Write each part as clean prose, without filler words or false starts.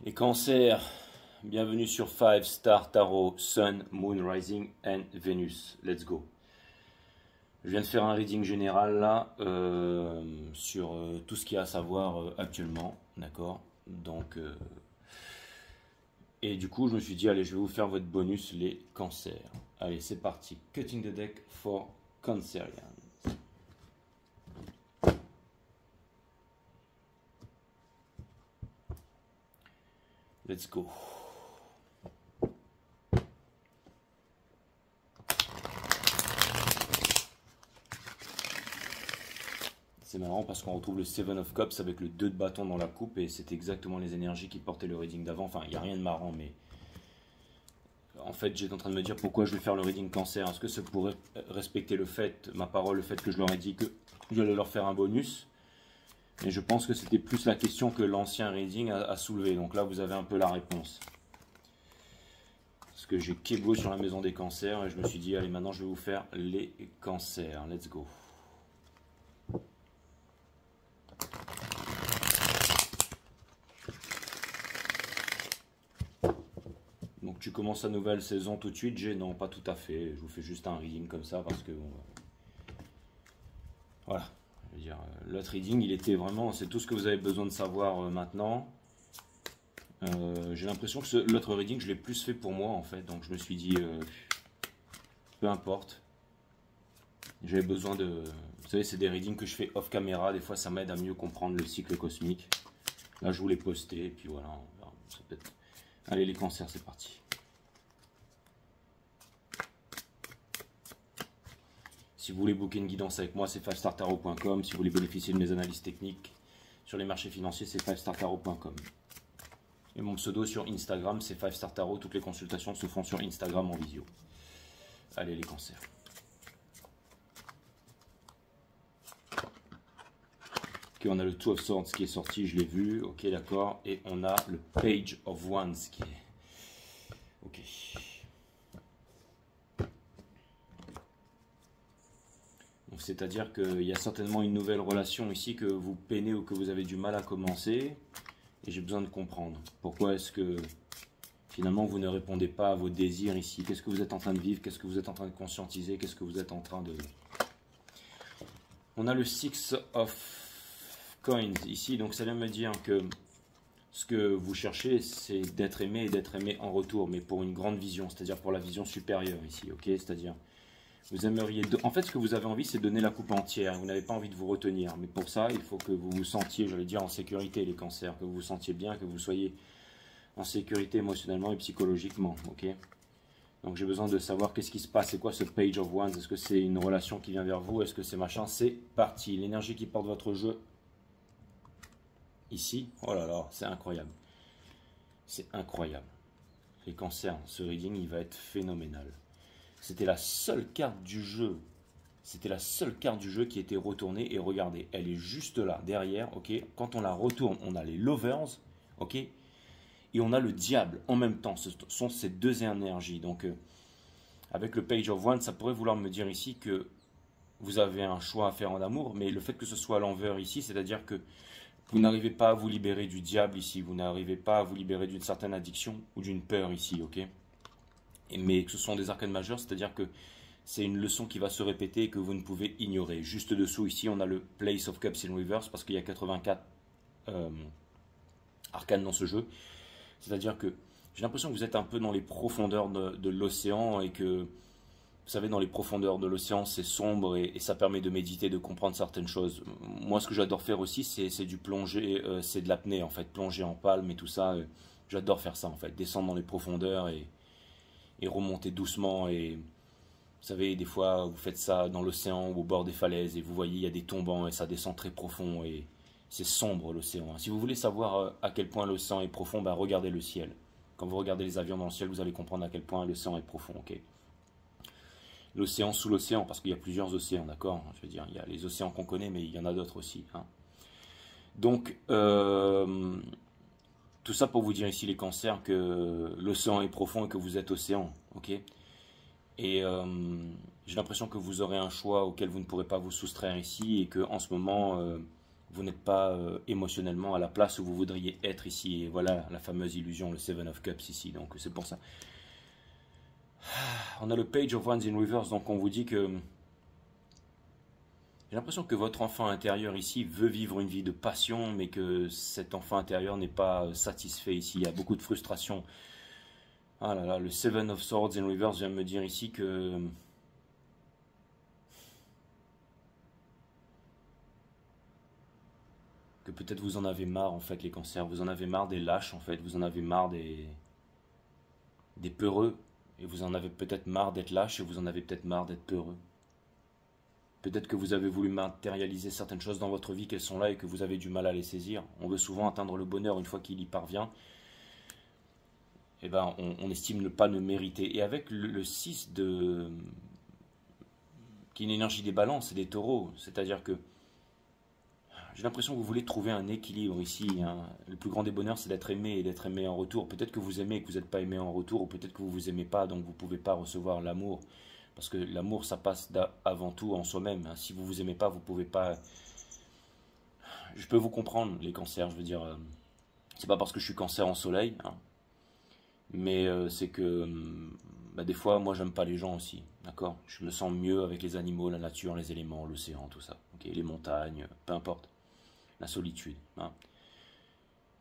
Les cancers, bienvenue sur 5 Star Tarot, Sun, Moon, Rising and Venus. Let's go. Je viens de faire un reading général là sur tout ce qu'il y a à savoir actuellement, d'accord. Donc, et du coup, je me suis dit, allez, je vais vous faire votre bonus, les cancers. Allez, c'est parti. Cutting the deck for Cancerians. Let's go. C'est marrant parce qu'on retrouve le Seven of Cups avec le 2 de bâton dans la coupe et c'est exactement les énergies qui portaient le reading d'avant. Enfin, il n'y a rien de marrant, mais en fait, j'étais en train de me dire pourquoi je vais faire le reading cancer. Est-ce que ça pourrait respecter le fait, ma parole, le fait que je leur ai dit que j'allais leur faire un bonus? Mais je pense que c'était plus la question que l'ancien reading a soulevé. Donc là, vous avez un peu la réponse. Parce que j'ai Kebo sur la maison des cancers et je me suis dit, allez, maintenant je vais vous faire les cancers. Let's go. Donc tu commences la nouvelle saison tout de suite, non, pas tout à fait. Je vous fais juste un reading comme ça parce que bon, voilà. Je veux dire, l'autre reading, il était vraiment, c'est tout ce que vous avez besoin de savoir maintenant. J'ai l'impression que l'autre reading, je l'ai plus fait pour moi en fait, donc je me suis dit, peu importe. J'avais besoin de, vous savez, c'est des readings que je fais off caméra, des fois ça m'aide à mieux comprendre le cycle cosmique. Là, je voulais poster et puis voilà. Ça peut être... Allez, les cancers, c'est parti. Si vous voulez booker une guidance avec moi, c'est 5startarot.com. Si vous voulez bénéficier de mes analyses techniques sur les marchés financiers, c'est 5startarot.com. Et mon pseudo sur Instagram, c'est 5startarot. Toutes les consultations se font sur Instagram en visio. Allez, les cancers. Ok, on a le Two of Swords qui est sorti, je l'ai vu. Ok, d'accord. Et on a le Page of Wands qui est... Ok. C'est-à-dire qu'il y a certainement une nouvelle relation ici que vous peinez ou que vous avez du mal à commencer. Et j'ai besoin de comprendre. Pourquoi est-ce que finalement vous ne répondez pas à vos désirs ici? Qu'est-ce que vous êtes en train de vivre? Qu'est-ce que vous êtes en train de conscientiser? Qu'est-ce que vous êtes en train de... On a le Six of Coins ici. Donc ça vient me dire que ce que vous cherchez, c'est d'être aimé et d'être aimé en retour. Mais pour une grande vision, c'est-à-dire pour la vision supérieure ici. Ok, c'est-à-dire... Vous aimeriez... En fait, ce que vous avez envie, c'est donner la coupe entière. Vous n'avez pas envie de vous retenir. Mais pour ça, il faut que vous vous sentiez, j'allais dire, en sécurité, les cancers. Que vous vous sentiez bien, que vous soyez en sécurité émotionnellement et psychologiquement. Ok. Donc, j'ai besoin de savoir qu'est-ce qui se passe. C'est quoi ce Page of Wands? Est-ce que c'est une relation qui vient vers vous? Est-ce que c'est machin? C'est parti. L'énergie qui porte votre jeu ici. Oh là là, c'est incroyable. C'est incroyable. Les cancers, ce reading, il va être phénoménal. C'était la seule carte du jeu. C'était la seule carte du jeu qui était retournée. Et regardez, elle est juste là, derrière. Ok. Quand on la retourne, on a les Lovers. Ok. Et on a le Diable en même temps. Ce sont ces deux énergies. Donc, avec le Page of Wands, ça pourrait vouloir me dire ici que vous avez un choix à faire en amour. Mais le fait que ce soit à l'envers ici, c'est-à-dire que vous n'arrivez pas à vous libérer du diable ici. Vous n'arrivez pas à vous libérer d'une certaine addiction ou d'une peur ici. Ok. Mais que ce sont des arcanes majeures, c'est-à-dire que c'est une leçon qui va se répéter et que vous ne pouvez ignorer. Juste dessous, ici, on a le Place of Cups in Reverse, parce qu'il y a 84 arcanes dans ce jeu. C'est-à-dire que j'ai l'impression que vous êtes un peu dans les profondeurs de l'océan et que, vous savez, dans les profondeurs de l'océan, c'est sombre et ça permet de méditer, de comprendre certaines choses. Moi, ce que j'adore faire aussi, c'est du plongée, c'est de l'apnée, en fait, plonger en palme et tout ça. J'adore faire ça, en fait, descendre dans les profondeurs et remonter doucement. Et vous savez, des fois vous faites ça dans l'océan ou au bord des falaises et vous voyez il y a des tombants et ça descend très profond et c'est sombre l'océan. Si vous voulez savoir à quel point l'océan est profond, ben regardez le ciel. Quand vous regardez les avions dans le ciel, vous allez comprendre à quel point l'océan est profond. Ok. L'océan sous l'océan, parce qu'il y a plusieurs océans, d'accord. Je veux dire, il y a les océans qu'on connaît, mais il y en a d'autres aussi. Hein. Donc tout ça pour vous dire ici les cancers que l'océan est profond et que vous êtes océan, ok. Et j'ai l'impression que vous aurez un choix auquel vous ne pourrez pas vous soustraire ici et que en ce moment Vous n'êtes pas émotionnellement à la place où vous voudriez être ici. Et voilà la fameuse illusion, le Seven of Cups ici. Donc c'est pour ça. On a le Page of Wands in Reverse. Donc on vous dit que j'ai l'impression que votre enfant intérieur ici veut vivre une vie de passion, mais que cet enfant intérieur n'est pas satisfait ici. Il y a beaucoup de frustration. Ah là là, le Seven of Swords in Reverse vient me dire ici que peut-être vous en avez marre en fait les cancers. Vous en avez marre des lâches en fait. Vous en avez marre des peureux. Et vous en avez peut-être marre d'être lâche et vous en avez peut-être marre d'être peureux. Peut-être que vous avez voulu matérialiser certaines choses dans votre vie, qu'elles sont là et que vous avez du mal à les saisir. On veut souvent atteindre le bonheur une fois qu'il y parvient. Eh ben, on estime ne pas le mériter. Et avec le 6 de... qui est une énergie des balances et des taureaux, c'est-à-dire que j'ai l'impression que vous voulez trouver un équilibre ici. Hein. Le plus grand des bonheurs, c'est d'être aimé et d'être aimé en retour. Peut-être que vous aimez et que vous n'êtes pas aimé en retour, ou peut-être que vous ne vous aimez pas, donc vous ne pouvez pas recevoir l'amour. Parce que l'amour, ça passe avant tout en soi-même. Hein. Si vous ne vous aimez pas, vous ne pouvez pas... Je peux vous comprendre, les cancers, je veux dire... c'est pas parce que je suis cancer en soleil, hein, mais c'est que... des fois, moi, j'aime pas les gens aussi, d'accord? Je me sens mieux avec les animaux, la nature, les éléments, l'océan, tout ça. Okay, les montagnes, peu importe. La solitude. Hein.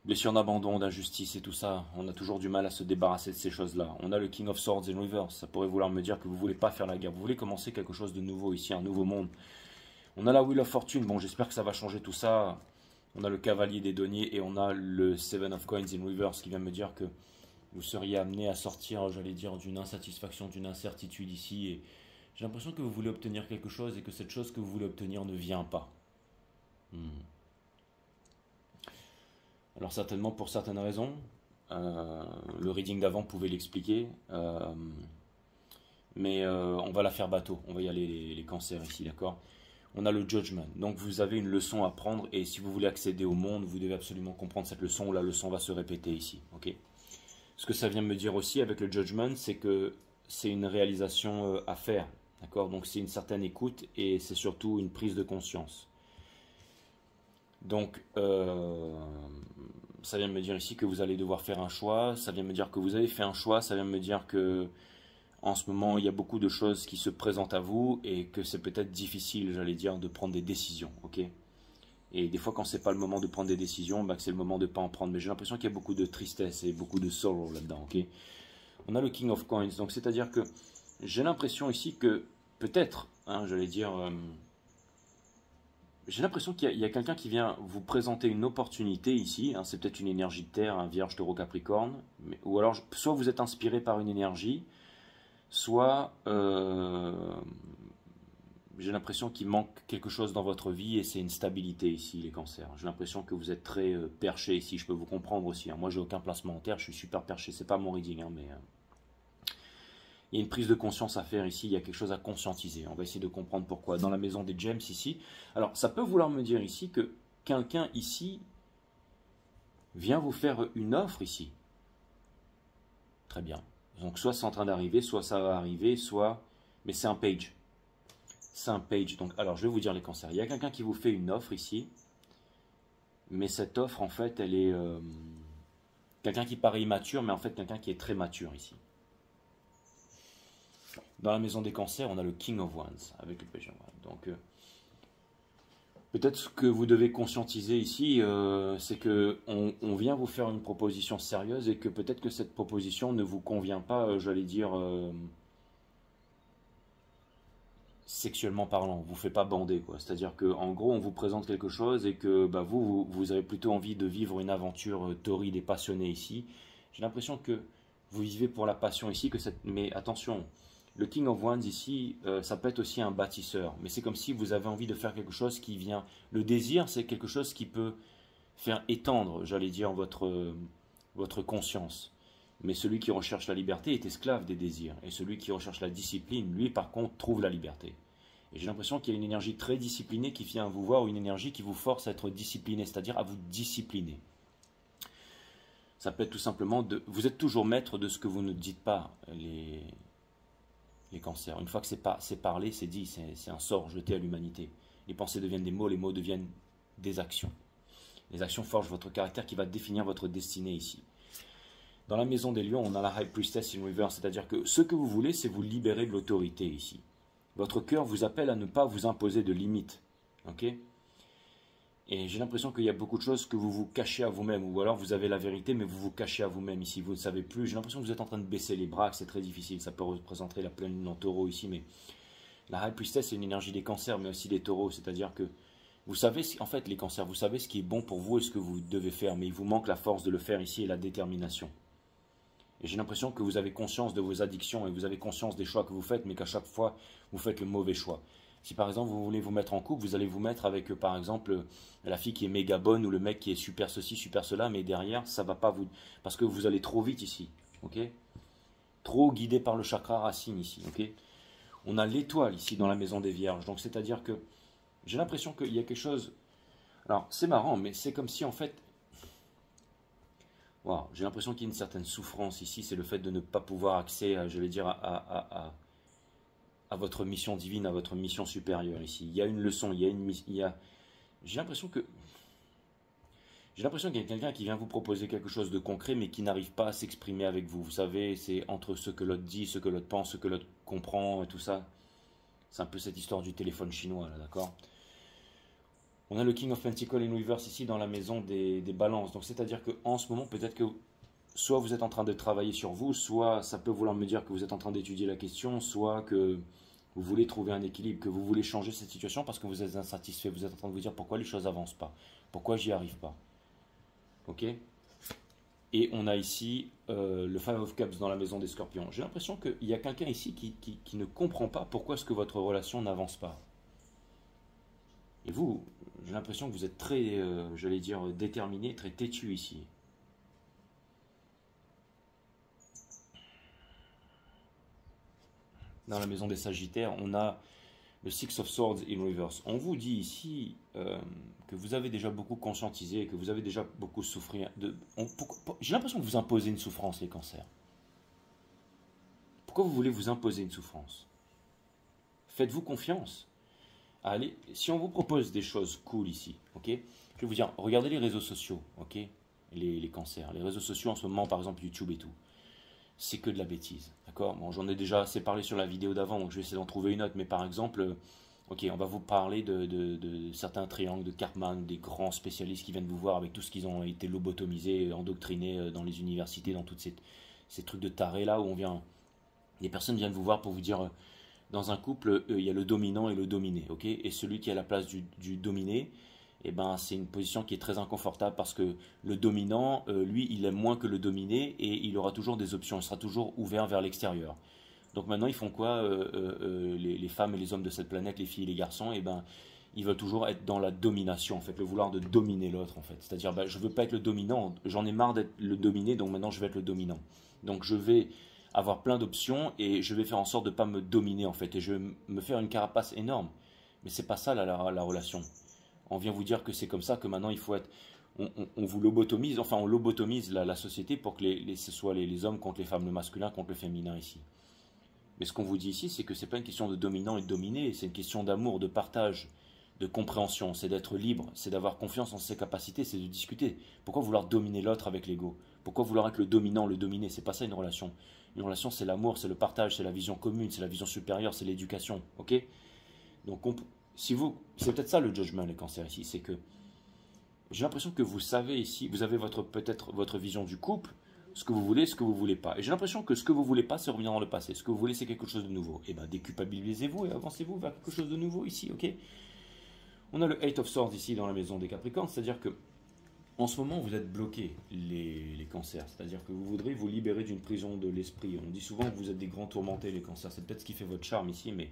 Blessure d'abandon, d'injustice et tout ça, on a toujours du mal à se débarrasser de ces choses-là. On a le King of Swords in Reverse, ça pourrait vouloir me dire que vous ne voulez pas faire la guerre, vous voulez commencer quelque chose de nouveau ici, un nouveau monde. On a la Wheel of Fortune, bon j'espère que ça va changer tout ça. On a le Cavalier des Deniers et on a le Seven of Coins in Reverse qui vient me dire que vous seriez amené à sortir, j'allais dire, d'une insatisfaction, d'une incertitude ici. Et j'ai l'impression que vous voulez obtenir quelque chose et que cette chose que vous voulez obtenir ne vient pas. Alors certainement pour certaines raisons, le reading d'avant pouvait l'expliquer, mais on va la faire bateau, on va y aller les cancers ici, d'accord? On a le Judgment, donc vous avez une leçon à prendre et si vous voulez accéder au monde, vous devez absolument comprendre cette leçon ou la leçon va se répéter ici, ok? Ce que ça vient me dire aussi avec le Judgment, c'est que c'est une réalisation à faire, d'accord? Donc c'est une certaine écoute et c'est surtout une prise de conscience. Donc, ça vient me dire ici que vous allez devoir faire un choix, ça vient me dire que vous avez fait un choix, ça vient me dire que en ce moment, il y a beaucoup de choses qui se présentent à vous et que c'est peut-être difficile, j'allais dire, de prendre des décisions, ok? Et des fois, quand c'est pas le moment de prendre des décisions, que c'est le moment de ne pas en prendre. Mais j'ai l'impression qu'il y a beaucoup de tristesse et beaucoup de sorrow là-dedans, ok? On a le King of Coins, donc c'est-à-dire que j'ai l'impression ici que peut-être, hein, j'allais dire... j'ai l'impression qu'il y a quelqu'un qui vient vous présenter une opportunité ici, hein, c'est peut-être une énergie de terre, un vierge, taureau, capricorne, ou alors soit vous êtes inspiré par une énergie, soit j'ai l'impression qu'il manque quelque chose dans votre vie et c'est une stabilité ici, les cancers. J'ai l'impression que vous êtes très perché ici, je peux vous comprendre aussi. Hein. Moi, j'ai aucun placement en terre, je suis super perché, c'est pas mon reading, hein, mais... il y a une prise de conscience à faire ici, il y a quelque chose à conscientiser. On va essayer de comprendre pourquoi. Dans la maison des gems ici, alors ça peut vouloir me dire ici que quelqu'un ici vient vous faire une offre ici. Très bien. Donc soit c'est en train d'arriver, soit ça va arriver, soit... mais c'est un page. C'est un page. Donc, alors je vais vous dire les cancers. Il y a quelqu'un qui vous fait une offre ici, mais cette offre en fait elle est... quelqu'un qui paraît immature, mais en fait quelqu'un qui est très mature ici. Dans la maison des cancers, on a le King of Wands avec le Page of Wands. Donc, peut-être ce que vous devez conscientiser ici, c'est que on vient vous faire une proposition sérieuse et que peut-être que cette proposition ne vous convient pas, j'allais dire, sexuellement parlant. Vous ne fait pas bander, quoi. C'est-à-dire qu'en gros, on vous présente quelque chose et que vous avez plutôt envie de vivre une aventure torride et passionnée ici. J'ai l'impression que vous vivez pour la passion ici, mais attention. Le King of Wands ici, ça peut être aussi un bâtisseur, mais c'est comme si vous avez envie de faire quelque chose qui vient... Le désir, c'est quelque chose qui peut faire étendre, j'allais dire, votre conscience. Mais celui qui recherche la liberté est esclave des désirs, et celui qui recherche la discipline, lui, par contre, trouve la liberté. Et j'ai l'impression qu'il y a une énergie très disciplinée qui vient vous voir, ou une énergie qui vous force à être discipliné, c'est-à-dire à vous discipliner. Ça peut être tout simplement de... Vous êtes toujours maître de ce que vous ne dites pas, les cancers. Une fois que c'est parlé, c'est dit, c'est un sort jeté à l'humanité. Les pensées deviennent des mots, les mots deviennent des actions. Les actions forgent votre caractère qui va définir votre destinée ici. Dans la maison des lions, on a la High Priestess in Reverse, c'est-à-dire que ce que vous voulez, c'est vous libérer de l'autorité ici. Votre cœur vous appelle à ne pas vous imposer de limites. Ok? Et j'ai l'impression qu'il y a beaucoup de choses que vous vous cachez à vous-même, ou alors vous avez la vérité, mais vous vous cachez à vous-même ici. Vous ne savez plus. J'ai l'impression que vous êtes en train de baisser les bras, que c'est très difficile. Ça peut représenter la pleine lune en taureau ici, mais la High Priestess, c'est une énergie des cancers, mais aussi des taureaux. C'est-à-dire que vous savez, en fait, les cancers, vous savez ce qui est bon pour vous et ce que vous devez faire, mais il vous manque la force de le faire ici et la détermination. Et j'ai l'impression que vous avez conscience de vos addictions et vous avez conscience des choix que vous faites, mais qu'à chaque fois, vous faites le mauvais choix. Si par exemple, vous voulez vous mettre en couple, vous allez vous mettre avec, par exemple, la fille qui est méga bonne ou le mec qui est super ceci, super cela, mais derrière, ça ne va pas vous... Parce que vous allez trop vite ici, ok? Trop guidé par le chakra racine ici, ok? On a l'étoile ici dans la maison des vierges, donc c'est-à-dire que j'ai l'impression qu'il y a quelque chose... Alors, c'est marrant, mais c'est comme si, en fait... Wow, j'ai l'impression qu'il y a une certaine souffrance ici, c'est le fait de ne pas pouvoir accéder, je vais dire, à votre mission divine, à votre mission supérieure ici. Il y a une leçon, il y a une mission, j'ai l'impression qu'il y a quelqu'un qui vient vous proposer quelque chose de concret, mais qui n'arrive pas à s'exprimer avec vous. Vous savez, c'est entre ce que l'autre dit, ce que l'autre pense, ce que l'autre comprend et tout ça. C'est un peu cette histoire du téléphone chinois, là, d'accord? On a le King of Pentacles in Reverse ici dans la maison des balances. Donc c'est-à-dire qu'en ce moment, peut-être que soit vous êtes en train de travailler sur vous, soit ça peut vouloir me dire que vous êtes en train d'étudier la question, soit que vous voulez trouver un équilibre, que vous voulez changer cette situation parce que vous êtes insatisfait. Vous êtes en train de vous dire pourquoi les choses n'avancent pas, pourquoi j'y arrive pas. Ok? Et on a ici le Five of Cups dans la maison des scorpions. J'ai l'impression qu'il y a quelqu'un ici qui ne comprend pas pourquoi est-ce que votre relation n'avance pas. Et vous, j'ai l'impression que vous êtes très, j'allais dire, déterminé, très têtu ici. Dans la maison des Sagittaires, on a le Six of Swords in Reverse. On vous dit ici que vous avez déjà beaucoup conscientisé, que vous avez déjà beaucoup souffert. J'ai l'impression que vous imposez une souffrance, les cancers. Pourquoi vous voulez vous imposer une souffrance? Faites-vous confiance. Allez, si on vous propose des choses cool ici, ok? Je vais vous dire, regardez les réseaux sociaux, ok? Les cancers. Les réseaux sociaux en ce moment, par exemple YouTube et tout. C'est que de la bêtise, d'accord? Bon, j'en ai déjà assez parlé sur la vidéo d'avant, donc je vais essayer d'en trouver une autre. Mais par exemple, ok, on va vous parler de certains triangles de Karpman, des grands spécialistes qui viennent vous voir avec tout ce qu'ils ont été lobotomisés, endoctrinés dans les universités, dans toutes ces trucs de tarés là où on vient... Les personnes viennent vous voir pour vous dire... Dans un couple, il y a le dominant et le dominé, ok? Et celui qui est à la place du dominé, eh ben, c'est une position qui est très inconfortable parce que le dominant, lui, il aime moins que le dominé et il aura toujours des options, il sera toujours ouvert vers l'extérieur. Donc maintenant, ils font quoi les femmes et les hommes de cette planète, les filles et les garçons, eh ben, ils veulent toujours être dans la domination, en fait, le vouloir de dominer l'autre, en fait. C'est-à-dire, ben, je ne veux pas être le dominant, j'en ai marre d'être le dominé, donc maintenant je vais être le dominant. Donc je vais avoir plein d'options et je vais faire en sorte de ne pas me dominer en fait et je vais me faire une carapace énorme. Mais c'est pas ça la relation. On vient vous dire que c'est comme ça que maintenant il faut être... On vous lobotomise, enfin on lobotomise la société pour que ce soit les hommes contre les femmes, le masculin contre le féminin ici. Mais ce qu'on vous dit ici, c'est que c'est pas une question de dominant et de dominé, c'est une question d'amour, de partage, de compréhension, c'est d'être libre, c'est d'avoir confiance en ses capacités, c'est de discuter. Pourquoi vouloir dominer l'autre avec l'ego? Pourquoi vouloir être le dominant, le dominé? C'est pas ça une relation. Une relation, c'est l'amour, c'est le partage, c'est la vision commune, c'est la vision supérieure, c'est l'éducation. Ok? Donc, c'est peut-être ça le judgment, les cancers ici, c'est que j'ai l'impression que vous savez ici, vous avez peut-être votre vision du couple, ce que vous voulez, ce que vous voulez pas. Et j'ai l'impression que ce que vous voulez pas, c'est revenir dans le passé. Ce que vous voulez, c'est quelque chose de nouveau. Et bien, déculpabilisez-vous et avancez-vous vers quelque chose de nouveau ici, ok? On a le Eight of Swords ici dans la maison des Capricornes, c'est-à-dire que en ce moment, vous êtes bloqués, les cancers. C'est-à-dire que vous voudrez vous libérer d'une prison de l'esprit. On dit souvent que vous êtes des grands tourmentés, les cancers. C'est peut-être ce qui fait votre charme ici, mais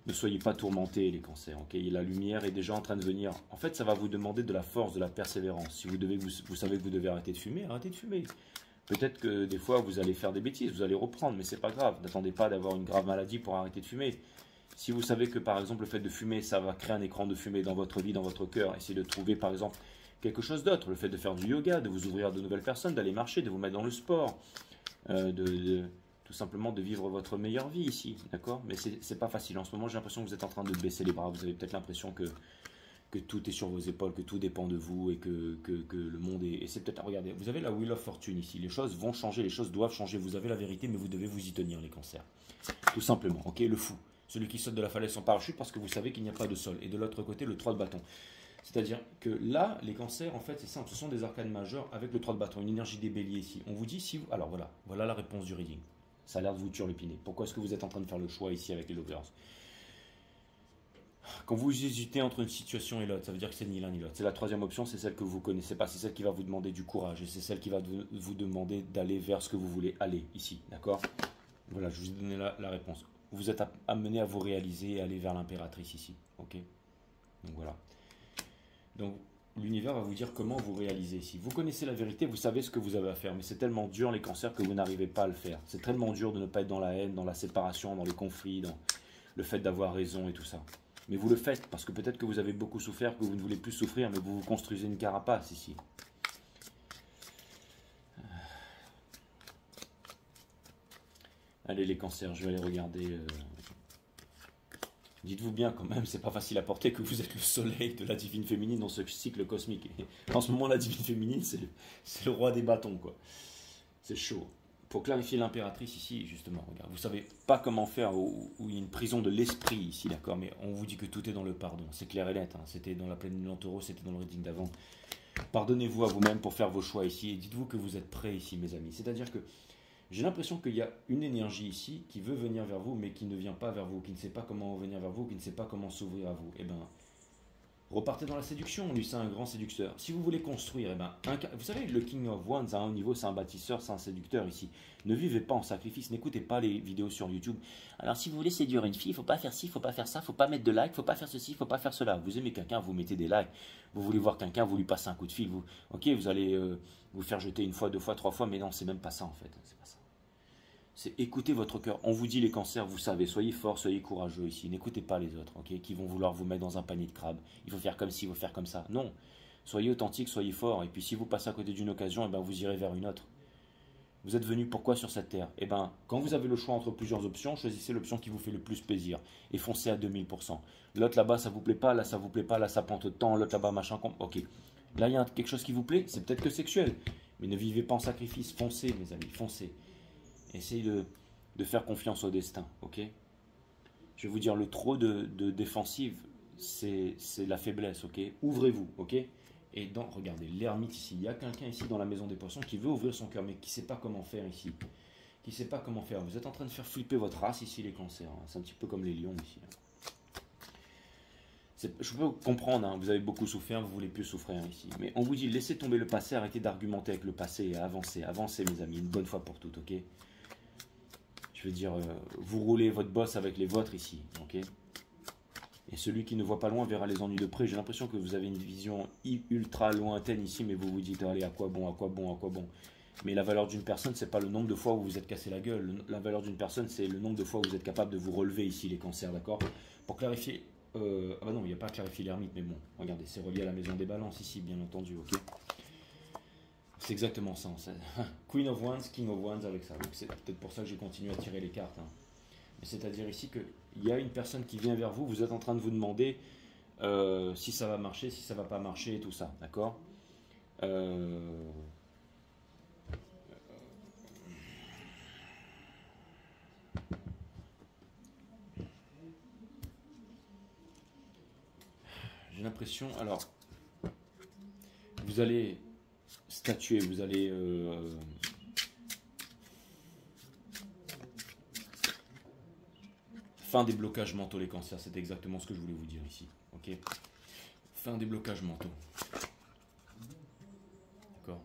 ne soyez pas tourmentés, les cancers. Okay? La lumière est déjà en train de venir. En fait, ça va vous demander de la force, de la persévérance. Si vous savez que vous devez arrêter de fumer, arrêtez de fumer. Peut-être que des fois, vous allez faire des bêtises, vous allez reprendre, mais c'est pas grave. N'attendez pas d'avoir une grave maladie pour arrêter de fumer. Si vous savez que, par exemple, le fait de fumer, ça va créer un écran de fumée dans votre vie, dans votre cœur, essayez de trouver, par exemple, quelque chose d'autre, le fait de faire du yoga, de vous ouvrir à de nouvelles personnes, d'aller marcher, de vous mettre dans le sport, tout simplement de vivre votre meilleure vie ici, d'accord? Mais c'est pas facile. En ce moment, j'ai l'impression que vous êtes en train de baisser les bras. Vous avez peut-être l'impression que que tout est sur vos épaules, que tout dépend de vous et que le monde est... Et c'est peut-être... Regardez, vous avez la Wheel of Fortune ici. Les choses vont changer, les choses doivent changer. Vous avez la vérité, mais vous devez vous y tenir, les cancers. Tout simplement, ok? Le fou. Celui qui saute de la falaise sans parachute parce que vous savez qu'il n'y a pas de sol. Et de l'autre côté, le 3 de bâton. C'est-à-dire que là, les cancers, en fait, c'est simple. Ce sont des arcanes majeures avec le 3 de bâton. Une énergie des béliers ici. On vous dit si vous... Alors voilà, voilà la réponse du reading. Ça a l'air de vous turlupiner. Pourquoi est-ce que vous êtes en train de faire le choix ici avec les lovers? Quand vous hésitez entre une situation et l'autre, ça veut dire que c'est ni l'un ni l'autre. C'est la troisième option, c'est celle que vous ne connaissez pas. C'est celle qui va vous demander du courage. Et c'est celle qui va vous demander d'aller vers ce que vous voulez aller ici. D'accord? Voilà, je vous ai donné la réponse. Vous êtes amené à vous réaliser et aller vers l'impératrice ici. Ok? Donc voilà. Donc l'univers va vous dire comment vous réaliser ici. Vous connaissez la vérité, vous savez ce que vous avez à faire. Mais c'est tellement dur les cancers que vous n'arrivez pas à le faire. C'est tellement dur de ne pas être dans la haine, dans la séparation, dans les conflits, dans le fait d'avoir raison et tout ça. Mais vous le faites parce que peut-être que vous avez beaucoup souffert, que vous ne voulez plus souffrir, mais vous vous construisez une carapace ici. Allez les cancers, je vais aller regarder. Dites-vous bien quand même, c'est pas facile à porter que vous êtes le soleil de la divine féminine dans ce cycle cosmique. Et en ce moment, la divine féminine, c'est le roi des bâtons, quoi. C'est chaud. Pour clarifier l'impératrice ici, justement, regarde, vous savez pas comment faire où il y a une prison de l'esprit ici, d'accord, mais on vous dit que tout est dans le pardon. C'est clair et net, hein. C'était dans la pleine lune en taureau, c'était dans le reading d'avant. Pardonnez-vous à vous-même pour faire vos choix ici et dites-vous que vous êtes prêts ici, mes amis. C'est-à-dire que j'ai l'impression qu'il y a une énergie ici qui veut venir vers vous, mais qui ne vient pas vers vous, qui ne sait pas comment venir vers vous, qui ne sait pas comment s'ouvrir à vous. Eh bien, repartez dans la séduction, lui c'est un grand séducteur. Si vous voulez construire, eh ben, vous savez, le King of Wands à un haut niveau, c'est un bâtisseur, c'est un séducteur ici. Ne vivez pas en sacrifice, n'écoutez pas les vidéos sur YouTube. Alors si vous voulez séduire une fille, il ne faut pas faire ci, il ne faut pas faire ça, il ne faut pas mettre de like, il ne faut pas faire ceci, il ne faut pas faire cela. Vous aimez quelqu'un, vous mettez des likes. Vous voulez voir quelqu'un, vous lui passez un coup de fil. Ok, vous allez vous faire jeter une fois, deux fois, trois fois, mais non, c'est même pas ça en fait. C'est pas ça. C'est écouter votre cœur. On vous dit les cancers, vous savez, soyez forts, soyez courageux ici. N'écoutez pas les autres, ok, qui vont vouloir vous mettre dans un panier de crabes. Il faut faire comme ci, il faut faire comme ça. Non, soyez authentique, soyez fort. Et puis si vous passez à côté d'une occasion, eh ben, vous irez vers une autre. Vous êtes venu pourquoi sur cette terre? Eh ben, quand vous avez le choix entre plusieurs options, choisissez l'option qui vous fait le plus plaisir et foncez à 2000%. L'autre là-bas, ça vous plaît pas, là ça vous plaît pas, là ça prend de temps, l'autre là-bas, machin, ok. Là, il y a quelque chose qui vous plaît, c'est peut-être que sexuel. Mais ne vivez pas en sacrifice, foncez mes amis, foncez. Essayez de faire confiance au destin, ok? Je vais vous dire, le trop de défensive, c'est la faiblesse, ok? Ouvrez-vous, ok? Et regardez, l'ermite ici, il y a quelqu'un ici dans la maison des poissons qui veut ouvrir son cœur, mais qui ne sait pas comment faire ici. Qui ne sait pas comment faire. Vous êtes en train de faire flipper votre race ici, les cancers. Hein. C'est un petit peu comme les lions ici. Je peux comprendre, hein, vous avez beaucoup souffert, vous ne voulez plus souffrir ici. Mais on vous dit, laissez tomber le passé, arrêtez d'argumenter avec le passé et avancez. Avancez, mes amis, une bonne fois pour toutes, ok? Je veux dire, vous roulez votre bosse avec les vôtres ici, ok? Et celui qui ne voit pas loin verra les ennuis de près. J'ai l'impression que vous avez une vision ultra lointaine ici, mais vous vous dites, allez, à quoi bon, à quoi bon, à quoi bon. Mais la valeur d'une personne, c'est pas le nombre de fois où vous êtes cassé la gueule. La valeur d'une personne, c'est le nombre de fois où vous êtes capable de vous relever ici, les cancers, d'accord? Pour clarifier, ah bah non, il n'y a pas à clarifier l'ermite, mais bon, regardez, c'est relié à la maison des balances ici, bien entendu, ok? C'est exactement ça. Queen of Wands, King of Wands avec ça. Donc c'est peut-être pour ça que j'ai continué à tirer les cartes. Hein. C'est-à-dire ici qu'il y a une personne qui vient vers vous, vous êtes en train de vous demander si ça va marcher, si ça va pas marcher et tout ça, d'accord? J'ai l'impression, alors, vous allez statuer, vous allez... fin des blocages mentaux, les cancers, c'est exactement ce que je voulais vous dire ici. Ok. Fin des blocages mentaux. D'accord.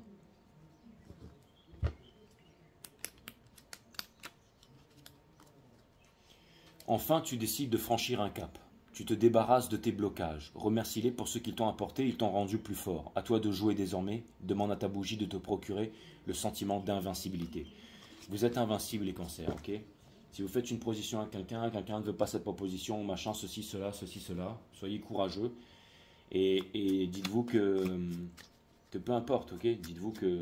Enfin, tu décides de franchir un cap. Tu te débarrasses de tes blocages. Remercie-les pour ce qu'ils t'ont apporté, ils t'ont rendu plus fort. À toi de jouer désormais. Demande à ta bougie de te procurer le sentiment d'invincibilité. Vous êtes invincible, les cancers, ok? Si vous faites une proposition à quelqu'un ne veut pas cette proposition, machin, ceci, cela, soyez courageux et dites-vous que peu importe, ok? Dites-vous que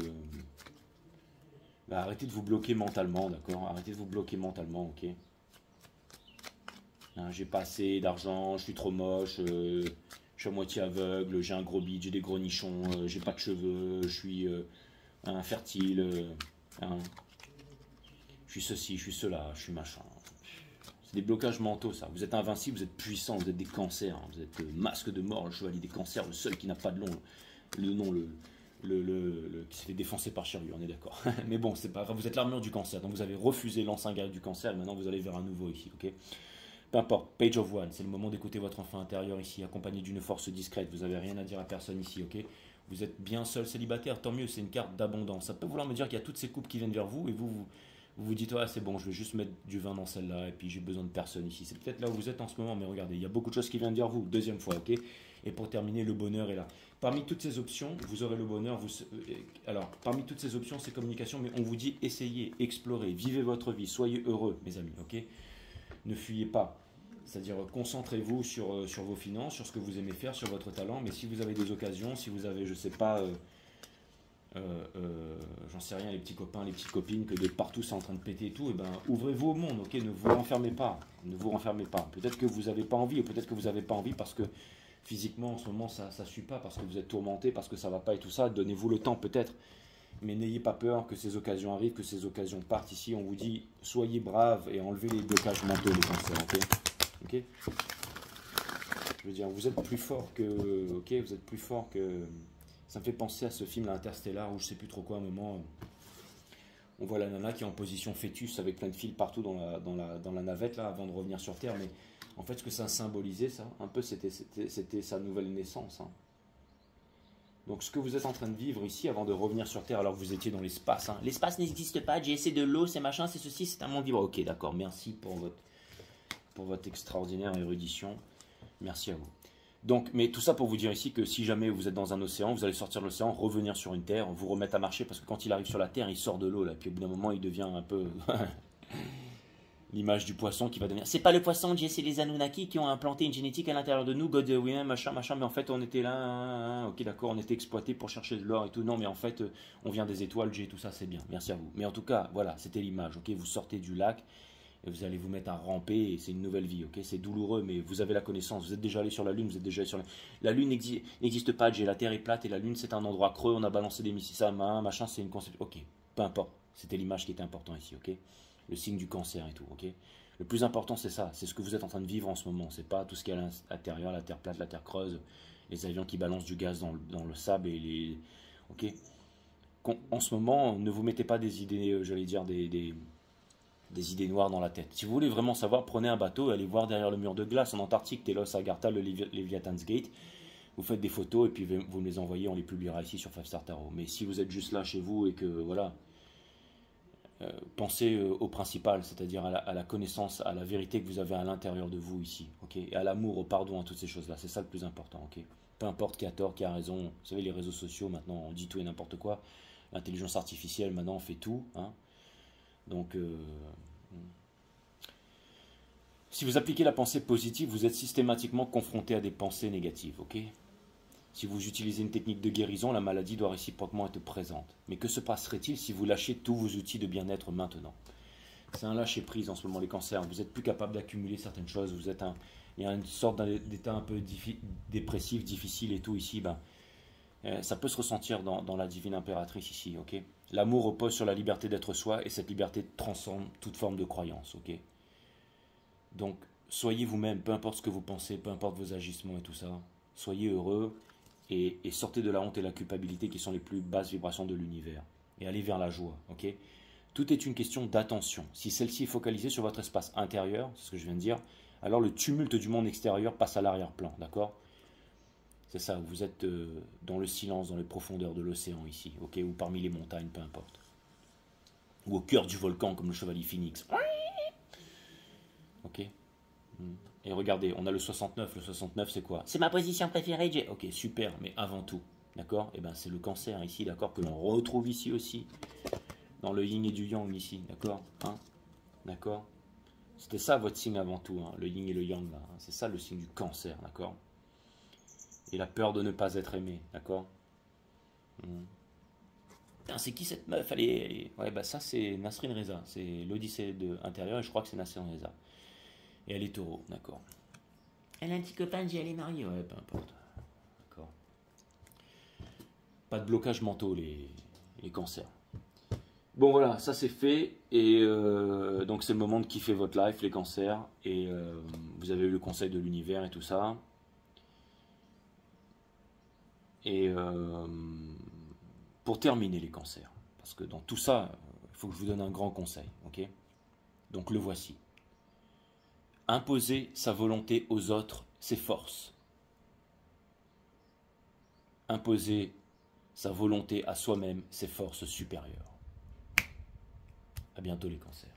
arrêtez de vous bloquer mentalement, d'accord? Arrêtez de vous bloquer mentalement, ok? Hein, j'ai pas assez d'argent, je suis trop moche, Je suis à moitié aveugle, j'ai un gros bide, j'ai des gros nichons, j'ai pas de cheveux, je suis infertile, hein. Je suis ceci, je suis cela, je suis machin. C'est des blocages mentaux, ça. Vous êtes invincible, vous êtes puissant, vous êtes des cancers. Hein. Vous êtes le masque de mort, le chevalier des cancers, le seul qui n'a pas de nom, qui s'est fait défoncer par Shiryu, on est d'accord. Mais bon, c'est pas grave, vous êtes l'armure du cancer. Donc vous avez refusé l'ancien guerrier du cancer, et maintenant vous allez vers un nouveau ici, ok? Peu importe, Page of One, c'est le moment d'écouter votre enfant intérieur ici, accompagné d'une force discrète. Vous n'avez rien à dire à personne ici, ok? Vous êtes bien seul, célibataire, tant mieux, c'est une carte d'abondance. Ça peut vouloir me dire qu'il y a toutes ces coupes qui viennent vers vous, et vous dites, ah, c'est bon, je vais juste mettre du vin dans celle-là, et puis j'ai besoin de personne ici. C'est peut-être là où vous êtes en ce moment, mais regardez, il y a beaucoup de choses qui viennent vers vous, deuxième fois, ok? Et pour terminer, le bonheur est là. Parmi toutes ces options, vous aurez le bonheur. Alors, parmi toutes ces options, c'est communication, mais on vous dit, essayez, explorez, vivez votre vie, soyez heureux, mes amis, ok? Ne fuyez pas. C'est-à-dire, concentrez-vous sur vos finances, sur ce que vous aimez faire, sur votre talent, mais si vous avez des occasions, si vous avez, je sais pas... j'en sais rien, les petits copains, les petites copines, que de partout c'est en train de péter et tout, et ben ouvrez-vous au monde, ok, ne vous renfermez pas, ne vous renfermez pas. Peut-être que vous n'avez pas envie, ou peut-être que vous n'avez pas envie parce que physiquement en ce moment ça ne suit pas, parce que vous êtes tourmenté, parce que ça va pas et tout ça, donnez-vous le temps peut-être, mais n'ayez pas peur que ces occasions arrivent, que ces occasions partent. Ici on vous dit, soyez braves et enlevez les blocages mentaux, les cancers, ok, ok. Je veux dire, vous êtes plus fort que, ok, vous êtes plus fort que... Ça me fait penser à ce film Interstellar où je sais plus trop quoi, à un moment, on voit la nana qui est en position fœtus avec plein de fils partout dans la navette là, avant de revenir sur Terre. Mais en fait, ce que ça symbolisait, ça, un peu, c'était sa nouvelle naissance. Hein. Donc ce que vous êtes en train de vivre ici avant de revenir sur Terre alors que vous étiez dans l'espace. Hein. L'espace n'existe pas, c'est de l'eau, c'est machin, c'est ceci, c'est un monde libre. Ok, d'accord, merci pour votre extraordinaire érudition. Merci à vous. Donc, mais tout ça pour vous dire ici que si jamais vous êtes dans un océan, vous allez sortir de l'océan, revenir sur une terre, vous remettre à marcher, parce que quand il arrive sur la terre, il sort de l'eau, là, puis au bout d'un moment, il devient un peu l'image du poisson qui va devenir... C'est pas le poisson, c'est les Anunnaki qui ont implanté une génétique à l'intérieur de nous, God, oui, machin, mais en fait, on était là, ok, d'accord, on était exploité pour chercher de l'or et tout, non, mais en fait, on vient des étoiles, tout ça, c'est bien, merci à vous. Mais en tout cas, voilà, c'était l'image, ok, vous sortez du lac, et vous allez vous mettre à ramper, et c'est une nouvelle vie, ok? C'est douloureux, mais vous avez la connaissance, vous êtes déjà allé sur la Lune, vous êtes déjà allé sur la Lune n'existe pas, la Terre est plate, et la Lune c'est un endroit creux, on a balancé des missiles à main, machin, c'est une conception, ok, peu importe, c'était l'image qui était importante ici, ok? Le signe du cancer et tout, ok? Le plus important c'est ça, c'est ce que vous êtes en train de vivre en ce moment, c'est pas tout ce qui est à l'intérieur, la Terre plate, la Terre creuse, les avions qui balancent du gaz dans le sable, et les... ok? En ce moment, ne vous mettez pas des idées, j'allais dire, des idées noires dans la tête. Si vous voulez vraiment savoir, prenez un bateau et allez voir derrière le mur de glace en Antarctique, Telos, Agartha, le Leviathan's Gate. Vous faites des photos et puis vous me les envoyez, on les publiera ici sur 5 Star Tarot. Mais si vous êtes juste là chez vous et que, voilà, pensez au principal, c'est-à-dire à la connaissance, à la vérité que vous avez à l'intérieur de vous ici, ok, et à l'amour, au pardon, à toutes ces choses-là. C'est ça le plus important, ok. Peu importe qui a tort, qui a raison. Vous savez, les réseaux sociaux, maintenant, on dit tout et n'importe quoi. L'intelligence artificielle, maintenant, on fait tout, hein. Donc, si vous appliquez la pensée positive, vous êtes systématiquement confronté à des pensées négatives, ok? Si vous utilisez une technique de guérison, la maladie doit réciproquement être présente. Mais que se passerait-il si vous lâchez tous vos outils de bien-être maintenant? C'est un lâcher-prise en ce moment, les cancers. Vous n'êtes plus capable d'accumuler certaines choses. Il y a une sorte d'état un peu dépressif, difficile et tout ici. Ça peut se ressentir dans la divine impératrice ici, ok? L'amour repose sur la liberté d'être soi et cette liberté transforme toute forme de croyance, ok? Donc, soyez vous-même, peu importe ce que vous pensez, peu importe vos agissements et tout ça. Soyez heureux et sortez de la honte et la culpabilité qui sont les plus basses vibrations de l'univers. Et allez vers la joie, ok? Tout est une question d'attention. Si celle-ci est focalisée sur votre espace intérieur, c'est ce que je viens de dire, alors le tumulte du monde extérieur passe à l'arrière-plan, d'accord? C'est ça, vous êtes dans le silence, dans les profondeurs de l'océan ici, ok? Ou parmi les montagnes, peu importe. Ou au cœur du volcan comme le chevalier Phoenix. Ok? Et regardez, on a le 69. Le 69, c'est quoi? C'est ma position préférée, Jay. Ok, super, mais avant tout, d'accord? Eh ben, c'est le cancer ici, d'accord? Que l'on retrouve ici aussi. Dans le yin et du yang ici, d'accord? Hein? D'accord? C'était ça votre signe avant tout, hein, le yin et le yang, là. Hein. C'est ça le signe du cancer, d'accord? Et la peur de ne pas être aimé, d'accord? C'est qui cette meuf? Ouais, bah ça c'est Nasrin Reza, c'est l'Odyssée de intérieur et je crois que c'est Nasrin Reza. Et elle est taureau, d'accord. Elle a un petit copain, elle est mariée, ouais, peu importe. Pas de blocages mentaux, les cancers. Bon voilà, ça c'est fait. Et donc c'est le moment de kiffer votre life, les cancers. Et vous avez eu le conseil de l'univers et tout ça. Et pour terminer les cancers, parce que dans tout ça, il faut que je vous donne un grand conseil, ok? Donc le voici. Imposer sa volonté aux autres, c'est force. Imposer sa volonté à soi-même, c'est force supérieure. À bientôt les cancers.